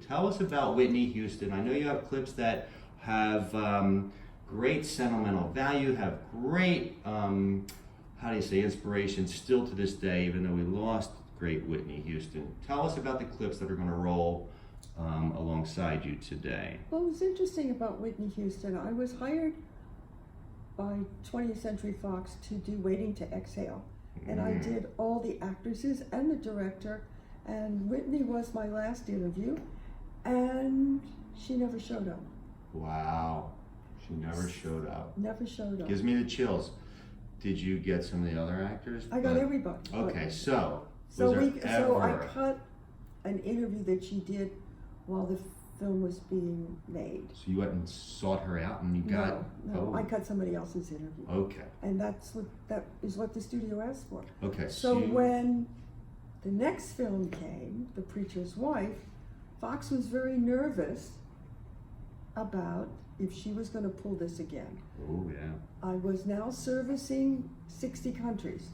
Tell us about Whitney Houston. I know you have clips that have great sentimental value, have great, how do you say, inspiration still to this day, even though we lost great Whitney Houston. Tell us about the clips that are going to roll alongside you today. Well, what's interesting about Whitney Houston, I was hired by 20th Century Fox to do Waiting to Exhale. And I did all the actresses and the director, and Whitney was my last interview, and she never showed up. Wow. She never showed up. Never showed up. Gives me the chills. Did you get some of the other actors? I got everybody. Okay, so I cut an interview that she did while the film was being made. So you went and sought her out and you got... No, I cut somebody else's interview. Okay. And that is what the studio asked for. Okay. So when the next film came, The Preacher's Wife, Fox was very nervous about if she was going to pull this again. Oh, yeah. I was now servicing 60 countries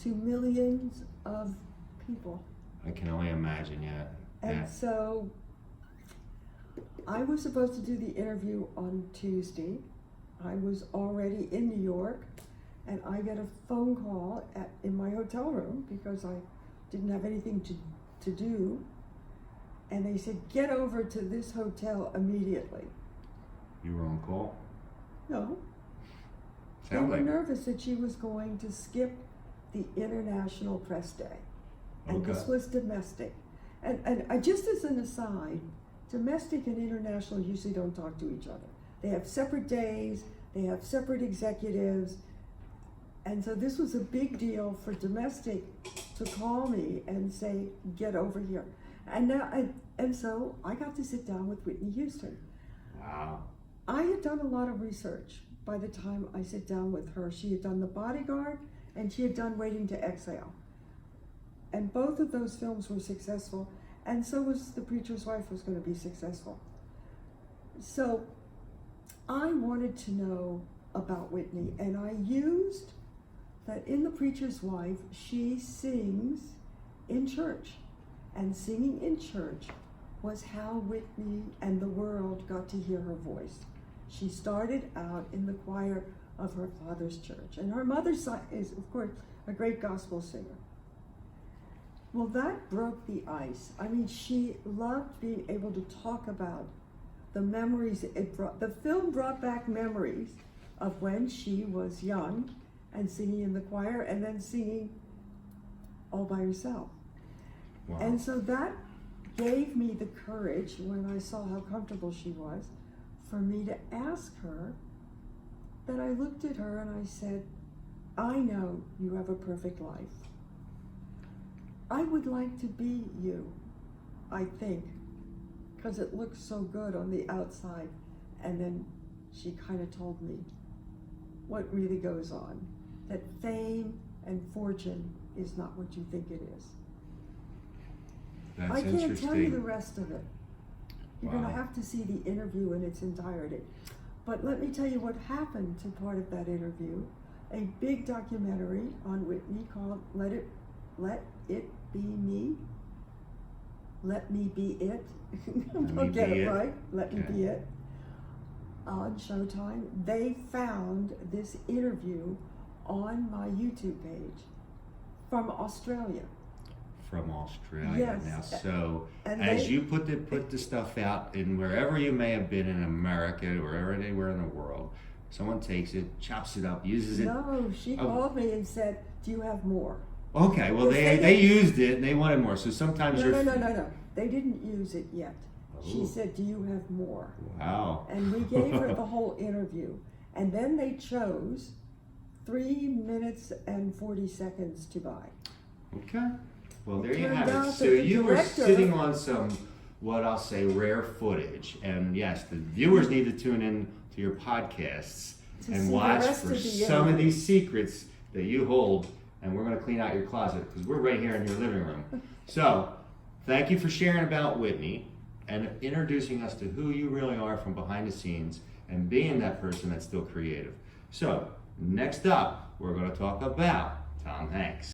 to millions of people. I can only imagine, yeah. And so I was supposed to do the interview on Tuesday. I was already in New York, and I get a phone call in my hotel room because I didn't have anything to do. And they said, get over to this hotel immediately. You were on call? No. They were nervous that she was going to skip the International Press Day. And this was domestic. And I, just as an aside, domestic and international usually don't talk to each other. They have separate days, they have separate executives. And so this was a big deal for domestic to call me and say, get over here. And so I got to sit down with Whitney Houston. Wow. I had done a lot of research by the time I sit down with her. She had done The Bodyguard and she had done Waiting to Exhale. And both of those films were successful, and so was The Preacher's Wife was going to be successful. So I wanted to know about Whitney, and I used that in The Preacher's Wife, she sings in church. And singing in church was how Whitney and the world got to hear her voice. She started out in the choir of her father's church, and her mother is, of course, a great gospel singer. Well, that broke the ice. I mean, she loved being able to talk about the memories it brought. The film brought back memories of when she was young and singing in the choir and then singing all by herself. Wow. And so that gave me the courage, when I saw how comfortable she was, for me to ask her, that I looked at her and I said, I know you have a perfect life. I would like to be you, I think, because it looks so good on the outside. And then she kind of told me what really goes on, that fame and fortune is not what you think it is. That's I can't interesting. tell you the rest of it. You're going to Wow. have to see the interview in its entirety. But let me tell you what happened to part of that interview. A big documentary on Whitney called Let It Be Me. Let Me Be It. I'll get it right. Let Me Be It. On Showtime. They found this interview on my YouTube page from Australia. From Australia. Yes. Now, so And as you put the stuff out in wherever you may have been in America or anywhere in the world, someone takes it, chops it up, uses it. No, she called me and said, do you have more? Okay, well they used it and they wanted more. So sometimes No. They didn't use it yet. She Oh. said, do you have more? Wow. And we gave her the whole interview. And then they chose 3 minutes and 40 seconds to buy. Okay. Well, there you turned have it. out So that the you were director- sitting on some, what I'll say, rare footage. And yes, the viewers need to tune in to your podcasts To see and the watch rest for of the some of interview. these secrets that you hold. And we're going to clean out your closet because we're right here in your living room. So thank you for sharing about Whitney and introducing us to who you really are from behind the scenes and being that person that's still creative. So next up, we're going to talk about Tom Hanks.